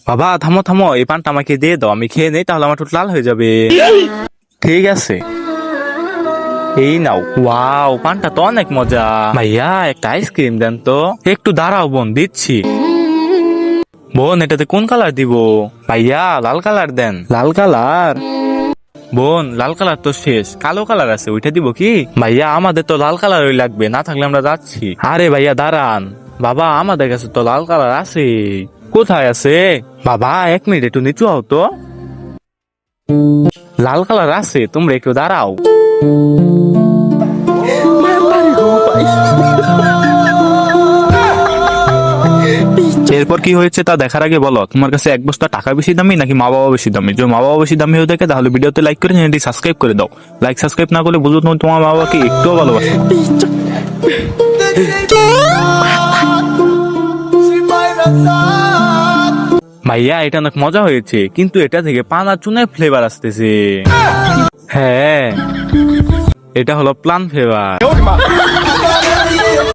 বাবা থামো থামো, এই পানটা আমাকে দিয়ে দাও, আমি খেয়ে নেই, তাহলে আমার ঠোঁট লাল হয়ে যাবে। ঠিক আছে, এই নাও। ওয়াও, পানটা তো অনেক মজা। ভাইয়া একটা আইসক্রিম দেন তো। একটু দাঁড়াও বোন, দিচ্ছি। বোন এটাতে কোন কালার দিব? ভাইয়া লাল কালার দেন। লাল কালার? বোন লাল কালার তো শেষ, কালো কালার আছে, ওইটা দিব কি? ভাইয়া আমাদের তো লাল কালারই লাগবে, না থাকলে আমরা যাচ্ছি। আরে ভাইয়া দাঁড়ান, বাবা আমাদের কাছে তো লাল কালার আছে। কোথায় আছে? বাবা 1 মিনিট একটু নিচু হও তো। লাল কালার আছে, তোমরা একটু দাঁড়াও। এরপর কি হয়েছে তা দেখার আগে বলো, তোমার কাছে 1 বস্তা টাকা বেশি দামি নাকি মা বাবা বেশি দামি? যদি মা বাবা বেশি দামি হয়ে থাকে তাহলে ভিডিওতে লাইক করে চ্যানেলটি সাবস্ক্রাইব করে দাও। লাইক সাবস্ক্রাইব না করলে বুঝো তুমি তোমার মা বাবাকে একটুও ভালোবাসো। ভাইয়া এটা অনেক মজা হয়েছে, কিন্তু এটা থেকে পান আর চুনের ফ্লেভার আসতেছে। হ্যাঁ, এটা হলো প্লান ফ্লেভার।